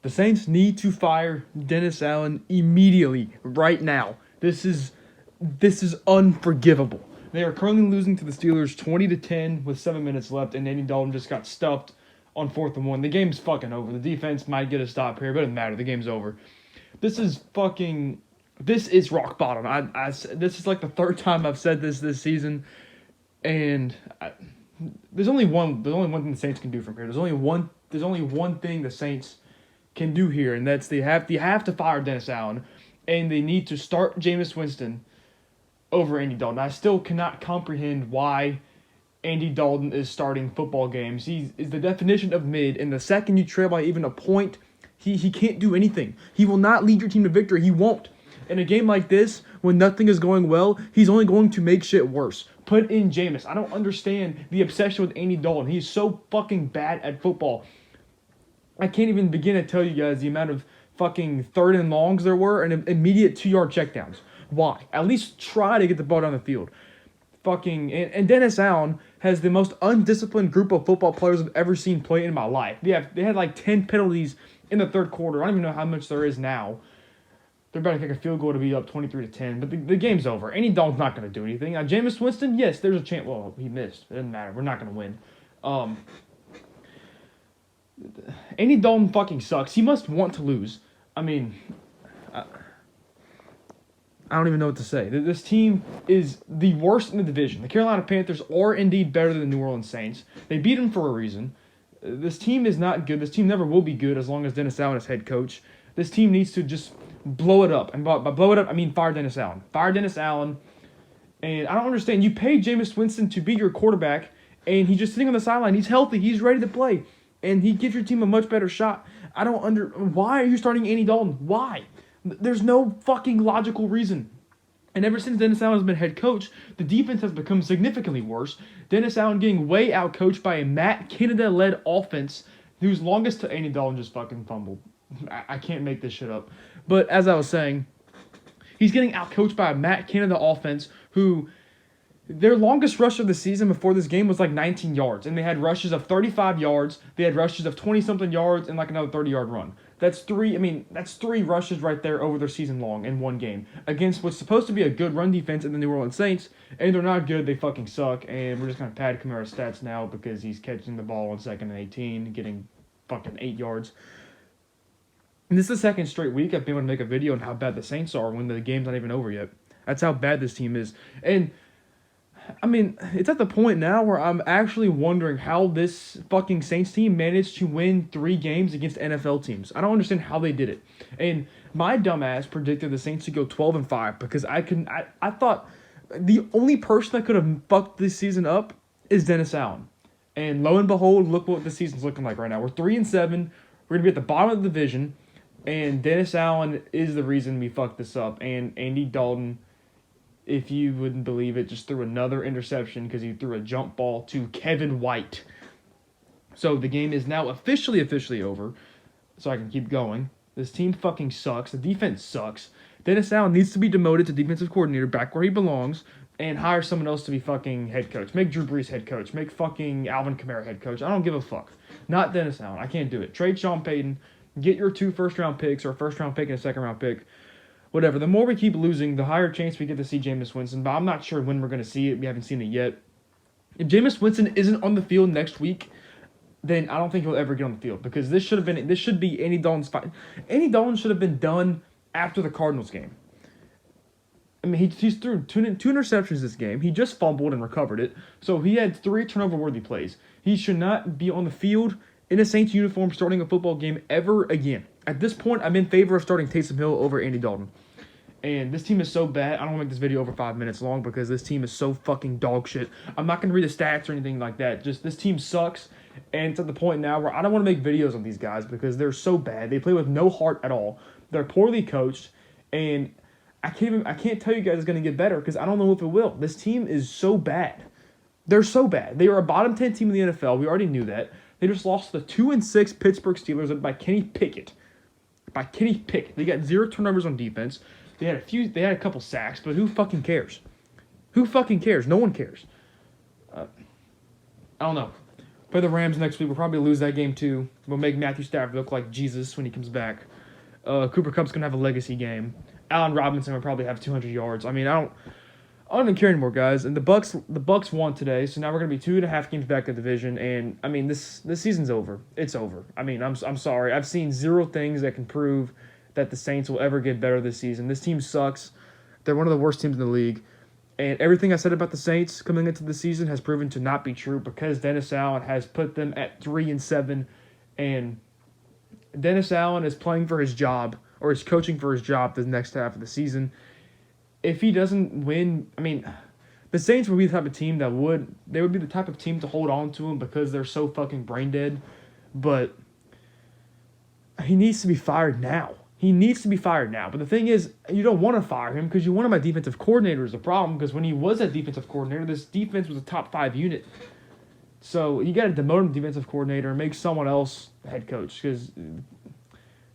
The Saints need to fire Dennis Allen immediately, right now. This is unforgivable. They are currently losing to the Steelers 20-10 with 7 minutes left, and Andy Dalton just got stuffed on 4th and 1. The game's fucking over. The defense might get a stop here, but it doesn't matter. The game's over. This is rock bottom. This is like the third time I've said this season, and there's only one thing the Saints can do from here. There's only one thing the Saints can do here, and that's they have to fire Dennis Allen, and they need to start Jameis Winston over Andy Dalton. I still cannot comprehend why Andy Dalton is starting football games. He is the definition of mid, and the second you trail by even a point, he can't do anything. He will not lead your team to victory. He won't. In a game like this, when nothing is going well, he's only going to make shit worse. Put in Jameis. I don't understand the obsession with Andy Dalton. He's so fucking bad at football. I can't even begin to tell you guys the amount of fucking 3rd and longs there were and immediate 2-yard checkdowns. Why? At least try to get the ball down the field. And Dennis Allen has the most undisciplined group of football players I've ever seen play in my life. They had like 10 penalties in the 3rd quarter. I don't even know how much there is now. They're about to kick a field goal to be up 23-10, but the game's over. Andy Dalton's not going to do anything. Jameis Winston, yes, there's a chance. Well, he missed. It doesn't matter. We're not going to win. Andy Dalton fucking sucks. He must want to lose. I mean, I don't even know what to say. This team is the worst in the division. The Carolina Panthers are indeed better than the New Orleans Saints. They beat them for a reason. This team is not good. This team never will be good as long as Dennis Allen is head coach. This team needs to just blow it up. And by blow it up, I mean fire Dennis Allen. Fire Dennis Allen. And I don't understand. You paid Jameis Winston to be your quarterback, and he's just sitting on the sideline. He's healthy. He's ready to play. And he gives your team a much better shot. Why are you starting Andy Dalton? Why? There's no fucking logical reason. And ever since Dennis Allen has been head coach, the defense has become significantly worse. Dennis Allen getting way outcoached by a Matt Canada-led offense whose longest to Andy Dalton just fucking fumbled. I can't make this shit up. But as I was saying, he's getting outcoached by a Matt Canada offense who their longest rush of the season before this game was like 19 yards. And they had rushes of 35 yards. They had rushes of 20-something yards and like another 30-yard run. That's three rushes right there over their season long in one game against what's supposed to be a good run defense in the New Orleans Saints, and they're not good. They fucking suck, and we're just going to pad Kamara's stats now because he's catching the ball on 2nd and 18, getting fucking 8 yards. And this is the second straight week I've been able to make a video on how bad the Saints are when the game's not even over yet. That's how bad this team is. And I mean, it's at the point now where I'm actually wondering how this fucking Saints team managed to win 3 games against NFL teams. I don't understand how they did it. And my dumbass predicted the Saints to go 12-5 because I thought the only person that could have fucked this season up is Dennis Allen. And lo and behold, look what the season's looking like right now. We're 3-7. We're going to be at the bottom of the division. And Dennis Allen is the reason we fucked this up. And Andy Dalton, if you wouldn't believe it, just threw another interception because he threw a jump ball to Kevin White. So the game is now officially over, so I can keep going. This team fucking sucks. The defense sucks. Dennis Allen needs to be demoted to defensive coordinator back where he belongs and hire someone else to be fucking head coach. Make Drew Brees head coach. Make fucking Alvin Kamara head coach. I don't give a fuck. Not Dennis Allen. I can't do it. Trade Sean Payton. Get your 2 first-round picks or a first-round pick and a second-round pick. Whatever. The more we keep losing, the higher chance we get to see Jameis Winston. But I'm not sure when we're going to see it. We haven't seen it yet. If Jameis Winston isn't on the field next week, then I don't think he'll ever get on the field because this should be Andy Dalton's fight. Andy Dalton should have been done after the Cardinals game. I mean, he's threw two interceptions this game. He just fumbled and recovered it. So he had 3 turnover-worthy plays. He should not be on the field in a Saints uniform starting a football game ever again. At this point, I'm in favor of starting Taysom Hill over Andy Dalton. And this team is so bad. I don't want to make this video over 5 minutes long because this team is so fucking dog shit. I'm not going to read the stats or anything like that. Just this team sucks. And it's at the point now where I don't want to make videos on these guys because they're so bad. They play with no heart at all. They're poorly coached. And I can't tell you guys it's going to get better because I don't know if it will. This team is so bad. They're so bad. They are a bottom 10 team in the NFL. We already knew that. They just lost to the 2-6 Pittsburgh Steelers by Kenny Pickett. They got 0 turnovers on defense. They had a couple sacks, but who fucking cares? Who fucking cares? No one cares. I don't know. Play the Rams next week. We'll probably lose that game too. We'll make Matthew Stafford look like Jesus when he comes back. Cooper Kupp's gonna have a legacy game. Allen Robinson will probably have 200 yards. I mean, I don't even care anymore, guys. And the Bucks won today, so now we're gonna be 2.5 games back in the division. And I mean, this season's over. It's over. I mean, I'm sorry. I've seen zero things that can prove that the Saints will ever get better this season. This team sucks. They're one of the worst teams in the league. And everything I said about the Saints coming into the season has proven to not be true because Dennis Allen has put them at 3-7, and Dennis Allen is playing for his job or is coaching for his job the next half of the season. If he doesn't win, I mean, the Saints would be the type of team that would be the type of team to hold on to him because they're so fucking brain dead. But he needs to be fired now. He needs to be fired now. But the thing is, you don't want to fire him because you want him as defensive coordinator is the problem. Because when he was a defensive coordinator, this defense was a top 5 unit. So you got to demote him to defensive coordinator and make someone else head coach. Because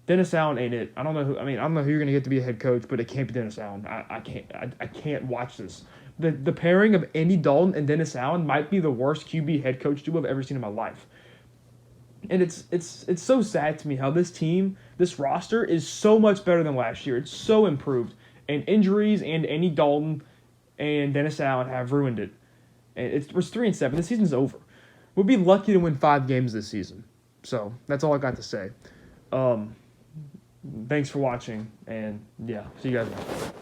Dennis Allen ain't it. I don't know who you're gonna get to be a head coach, but it can't be Dennis Allen. I can't watch this. The pairing of Andy Dalton and Dennis Allen might be the worst QB head coach duo I've ever seen in my life. And it's so sad to me how this team, this roster, is so much better than last year. It's so improved. And injuries and Andy Dalton and Dennis Allen have ruined it. And it's 3-7. This season's over. We'll be lucky to win 5 games this season. So that's all I got to say. Thanks for watching, and yeah, see you guys later.